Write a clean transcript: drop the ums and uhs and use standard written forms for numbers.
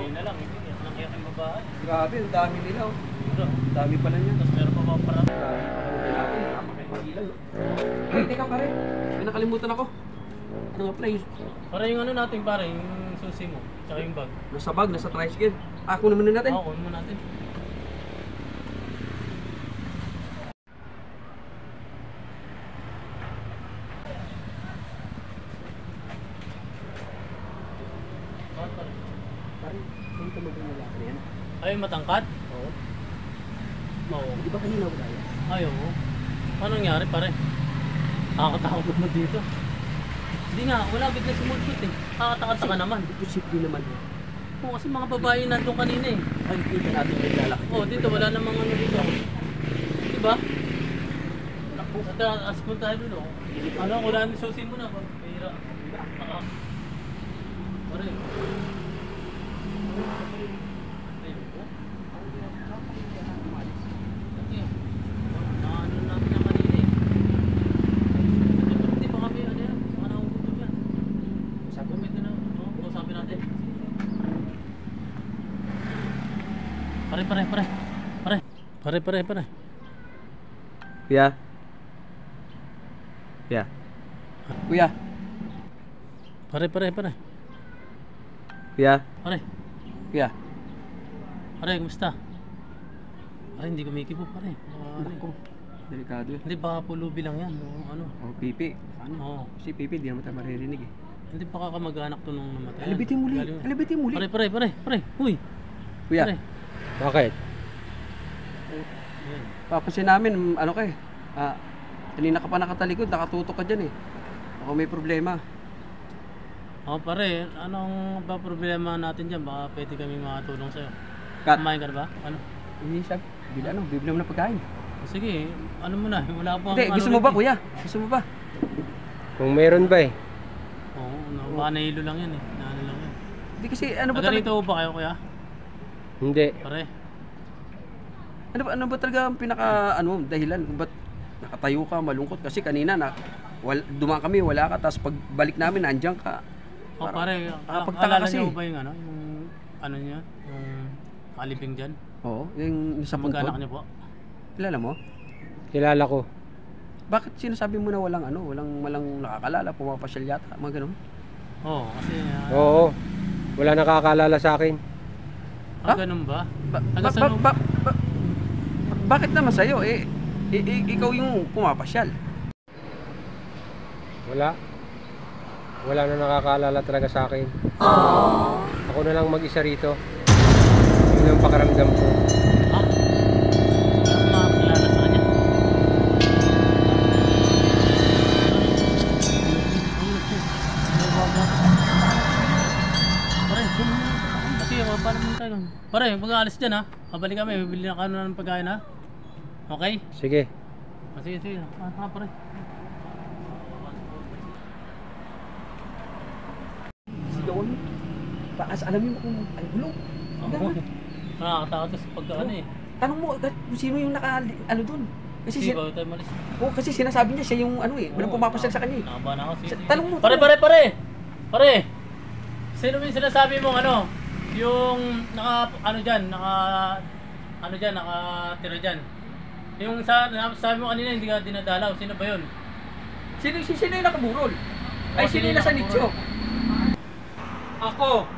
Ayun na lang, hindi. Ang kaya kayong babae. Grabe, ang dami nila. Oh. Ito. Dami pala niya. Tapos meron pa ba para? Ay, teka pare. May nakalimutan ako. Ano nga pala yun? Para yung ano natin pare, yung susi mo. Tsaka yung bag. Nasa bag, nasa tricycle. Kunin muna natin. Oo, kunin mo natin. Pare, saan ka mag-umalaki na yan? Ay, matangkad? Oo. Oo. Di ba kanina wala yan? Ay, oo. Ano nangyari pare? Nakakatakot mo dito. Hindi nga, wala bigla sumulpot eh. Nakakatakot ka naman. Posible naman. Oo, kasi mga babae nandun kanina eh. Ay, kita natin may lalaki. Oo, dito wala namang ano dito. Diba? At aspon tayo dun oh. Ano, wala nang susin mo na. Pahira. Pare. Ano namin na kanina eh. Hindi pa kami ano yan. Mga nakukutom yan. Sabi na kausapin natin. Pare. Kuya. Kuya. Kuya. Pare. Kuya. Pare. Kuya. Pare, kumusta? Pare, hindi kumikibo pare. Ako. Delikado yun. Hindi, baka pulubi lang yan. O, ano? Oh, pipi. Ano? Oo. Kasi pipi, di naman tayo maririnig eh. Hindi pa kakamag-anak to nung namatay. Alibitin muli. Alibitin muli. Pare. Uy. Kuya. Pare. Bakit? Ayan. Papansin namin, ano ka eh. Kanina ka pa nakatalikod, nakatutok ka dyan eh. Ako may problema. Oh, pare, anong ba problema natin dyan? Baka pwede kami makatulong sa'yo. Kat. Kumain ka na ba? Ano? Bibili mo na pagkain. O, sige, ano mo na, wala pa. Hindi, gusto mo ba kuya? Gusto mo ba? Kung meron ba eh. Oo, baka nahilo lang yan eh. Naano lang yan. Hindi kasi ano ba Ganito ba kayo kuya? Hindi. Pare. Ano ba talaga ang pinaka dahilan kung ba't nakatayo ka, malungkot? Kasi kanina dumaan kami, wala ka, tapos pagbalik namin nandiyan ka. O pare, nakapagtaka alala kasi. niyo ba yung ano? Yung ano niya? Yung aliping dyan? Oo, yung sa Mag-anak pungkod. niyo po? Kilala mo? Kilala ko. Bakit sinasabi mo na walang nakakalala, pumapasyal yata, mga ganun? Oo, kasi... Oo. Wala nakakalala sa akin. ganun ba? Bakit naman sa'yo? Ikaw yung pumapasyal. Wala. Wala na nakakalala talaga sa akin. Ako na lang mag-isa rito. Yun ang pakaramdam ko. Walang makakilala sa kanya. Pare, kasi paano naman tayo nun? Pare, pag-aalis dyan ha. Mabalik kami, bibili na kano ng pagkain ha. Okay? Sige. Sige. Pare. Sigawan mo. Alamin mo kung ay bulong. Nakakatakot sa pagkaano eh. Tanong mo kung sino yung doon. Kasi Sige, bago tayo malis. kasi sinasabi niya siya yung walang pumapasyal sa kanya eh. Nakabahan ako. Sige. Tanong mo. Pare! Sino yung sinasabi mong ano? Yung nakatira dyan. Yung sabi mo kanina hindi ka dinadalaw. Sino ba yun? Sino yung nakaburol? Ay, sino yung nasa nicho? Ako!